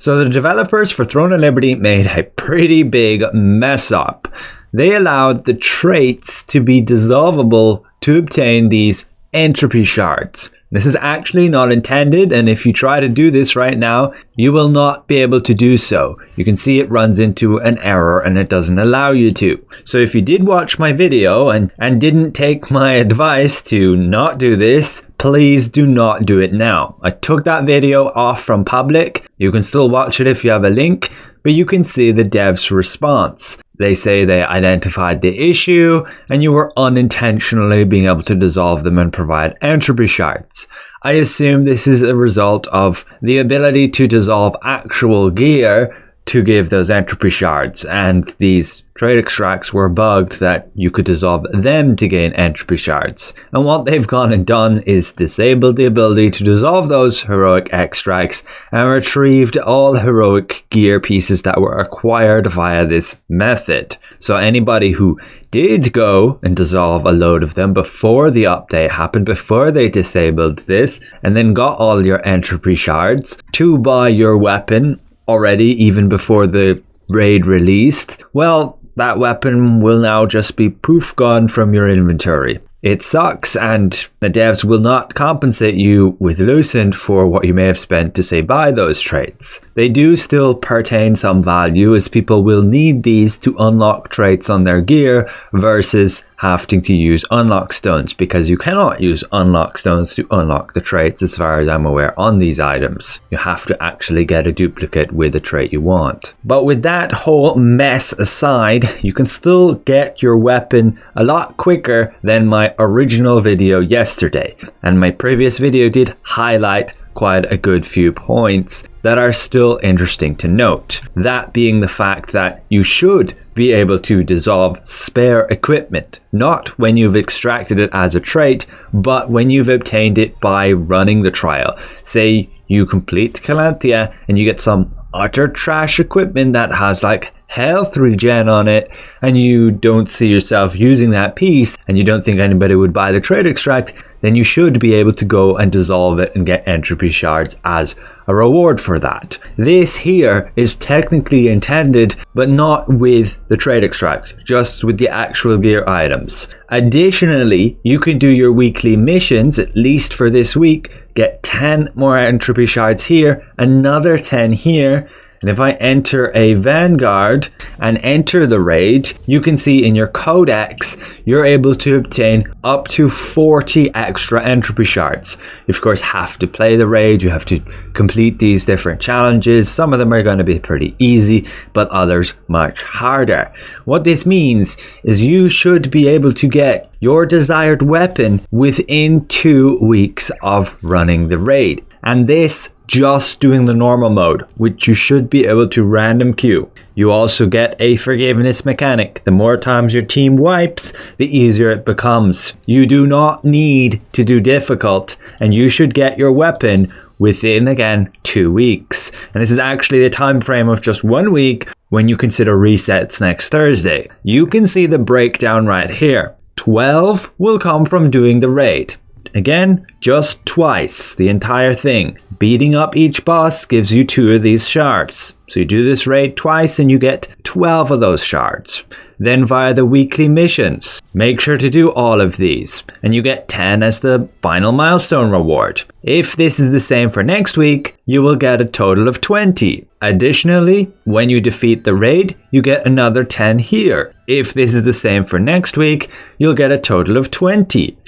So the developers for Throne of Liberty made a pretty big mess up. They allowed the traits to be dissolvable to obtain these entropy shards. This is actually not intended, and if you try to do this right now, you will not be able to do so. You can see it runs into an error and it doesn't allow you to. So if you did watch my video and didn't take my advice to not do this, please do not do it now. I took that video off from public. You can still watch it if you have a link, but you can see the devs' response. They say they identified the issue and you were unintentionally being able to dissolve them and provide entropy shards. I assume this is a result of the ability to dissolve actual gear to give those entropy shards, and these trait extracts were bugged that you could dissolve them to gain entropy shards. And what they've gone and done is disabled the ability to dissolve those heroic extracts and retrieved all heroic gear pieces that were acquired via this method. So anybody who did go and dissolve a load of them before the update happened, before they disabled this, and then got all your entropy shards to buy your weapon already, even before the raid released, well, that weapon will now just be poof gone from your inventory. It sucks, and the devs will not compensate you with Lucent for what you may have spent to say buy those traits. They do still pertain some value, as people will need these to unlock traits on their gear versus having to use unlock stones, because you cannot use unlock stones to unlock the traits as far as I'm aware on these items. You have to actually get a duplicate with the trait you want. But with that whole mess aside, you can still get your weapon a lot quicker than my original video yesterday. And my previous video did highlight quite a good few points that are still interesting to note. That being the fact that you should be able to dissolve spare equipment, not when you've extracted it as a trait, but when you've obtained it by running the trial. Say you complete Calanthea and you get some utter trash equipment that has like health regen on it, and you don't see yourself using that piece and you don't think anybody would buy the trait extract, then you should be able to go and dissolve it and get entropy shards as a reward for that. This here is technically intended, but not with the trait extract, just with the actual gear items. Additionally, you can do your weekly missions, at least for this week, get 10 more entropy shards here, another 10 here. And if I enter a Vanguard and enter the raid, you can see in your codex, you're able to obtain up to 40 extra entropy shards. You of course have to play the raid, you have to complete these different challenges. Some of them are going to be pretty easy, but others much harder. What this means is you should be able to get your desired weapon within 2 weeks of running the raid. And this just doing the normal mode, which you should be able to random queue. You also get a forgiveness mechanic. The more times your team wipes, the easier it becomes. You do not need to do difficult, and you should get your weapon within, again, 2 weeks. And this is actually the time frame of just 1 week when you consider resets next Thursday. You can see the breakdown right here. 12 will come from doing the raid. Again, just twice, the entire thing. Beating up each boss gives you 2 of these shards. So you do this raid twice and you get 12 of those shards. Then via the weekly missions, make sure to do all of these, and you get 10 as the final milestone reward. If this is the same for next week, you will get a total of 20. Additionally, when you defeat the raid, you get another 10 here. If this is the same for next week, you'll get a total of 20.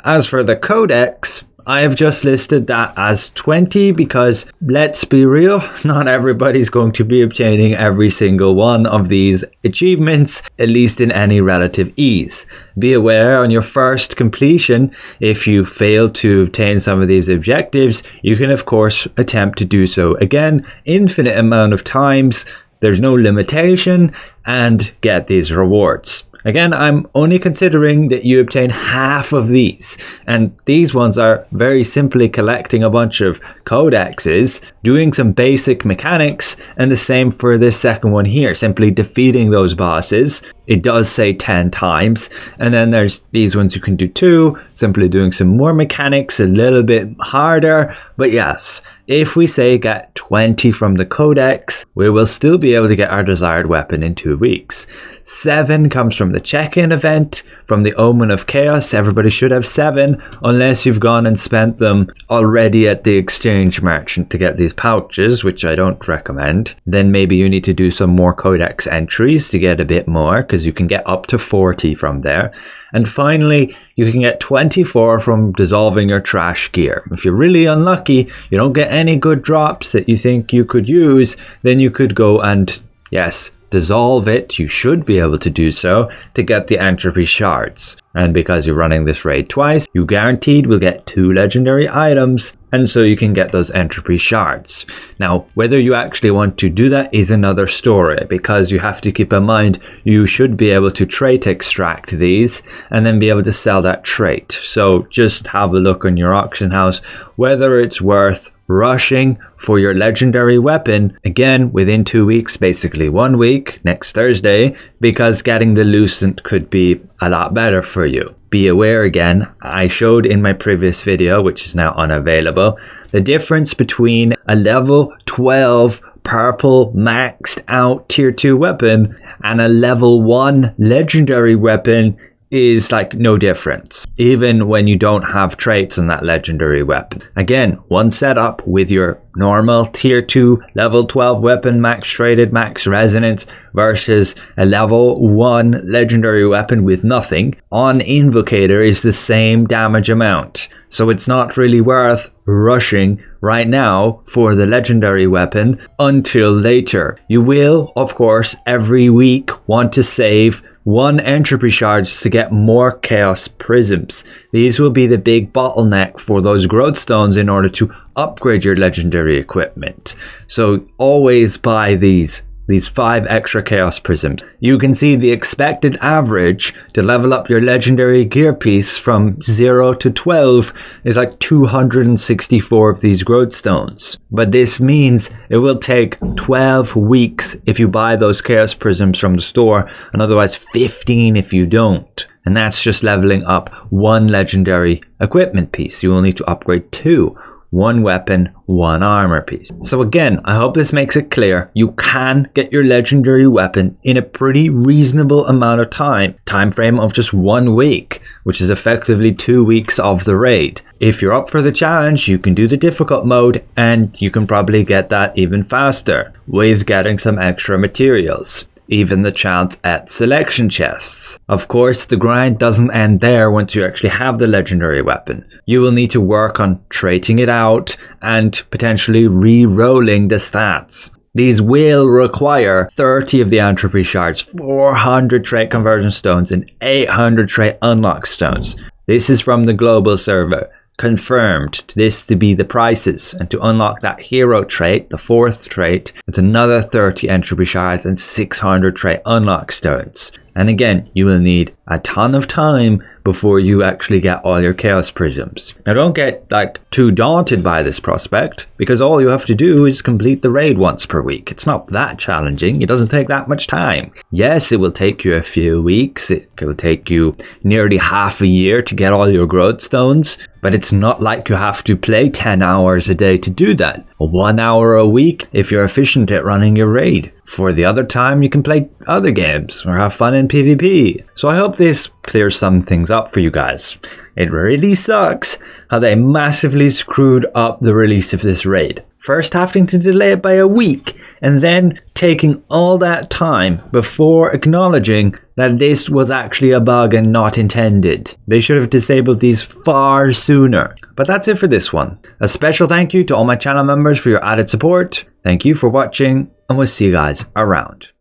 As for the codex, I have just listed that as 20 because, let's be real, not everybody's going to be obtaining every single one of these achievements, at least in any relative ease. Be aware on your first completion, if you fail to obtain some of these objectives, you can of course attempt to do so again, infinite amount of times, there's no limitation, and get these rewards. Again, I'm only considering that you obtain half of these, and these ones are very simply collecting a bunch of codexes, doing some basic mechanics, and the same for this second one here, simply defeating those bosses. It does say 10 times, and then there's these ones you can do too, simply doing some more mechanics, a little bit harder, but yes, if we say get 20 from the codex, we will still be able to get our desired weapon in 2 weeks. 7 comes from the check-in event, from the Omen of Chaos. Everybody should have 7, unless you've gone and spent them already at the exchange merchant to get these pouches, which I don't recommend. Then maybe you need to do some more codex entries to get a bit more, because you can get up to 40 from there. And finally, you can get 24 from dissolving your trash gear. If you're really unlucky, you don't get any good drops that you think you could use, then you could go and, yes, dissolve it. You should be able to do so to get the entropy shards. And because you're running this raid twice, you guaranteed will get 2 legendary items, and so you can get those entropy shards. Now, whether you actually want to do that is another story, because you have to keep in mind you should be able to trait extract these and then be able to sell that trait. So just have a look on your auction house whether it's worth rushing for your legendary weapon, again within 2 weeks, basically 1 week, next Thursday, because getting the Lucent could be a lot better for you. Be aware again, I showed in my previous video, which is now unavailable, the difference between a level 12 purple maxed out tier 2 weapon and a level 1 legendary weapon is like no difference, even when you don't have traits on that legendary weapon. Again, one setup with your normal tier 2 level 12 weapon, max traded, max resonance, versus a level 1 legendary weapon with nothing on invocator is the same damage amount. So it's not really worth rushing right now for the legendary weapon until later. You will, of course, every week want to save 1 entropy shards to get more chaos prisms. These will be the big bottleneck for those growth stones in order to upgrade your legendary equipment. So always buy these 5 extra chaos prisms. You can see the expected average to level up your legendary gear piece from 0 to 12 is like 264 of these growth stones. But this means it will take 12 weeks if you buy those chaos prisms from the store, and otherwise 15 if you don't. And that's just leveling up 1 legendary equipment piece. You will need to upgrade 2. 1 weapon, 1 armor piece. So again, I hope this makes it clear. You can get your legendary weapon in a pretty reasonable amount of time frame of just 1 week, which is effectively 2 weeks of the raid. If you're up for the challenge, you can do the difficult mode, and you can probably get that even faster with getting some extra materials. Even the chance at selection chests. Of course, the grind doesn't end there once you actually have the legendary weapon. You will need to work on traiting it out and potentially re-rolling the stats. These will require 30 of the entropy shards, 400 trait conversion stones, and 800 trait unlock stones. This is from the global server. Confirmed this to be the prices, and to unlock that hero trait, the 4th trait, it's another 30 entropy shards and 600 trait unlock stones. And again, you will need a ton of time before you actually get all your chaos prisms. Now don't get too daunted by this prospect, because all you have to do is complete the raid once per week. It's not that challenging. It doesn't take that much time. Yes, it will take you a few weeks. It will take you nearly half a year to get all your growth stones, but it's not like you have to play 10 hours a day to do that. 1 hour a week if you're efficient at running your raid. For the other time, you can play other games or have fun in PvP. So I hope this clears some things up for you guys. It really sucks how they massively screwed up the release of this raid. First having to delay it by a week, and then taking all that time before acknowledging that this was actually a bug and not intended. They should have disabled these far sooner. But that's it for this one. A special thank you to all my channel members for your added support. Thank you for watching, and we'll see you guys around.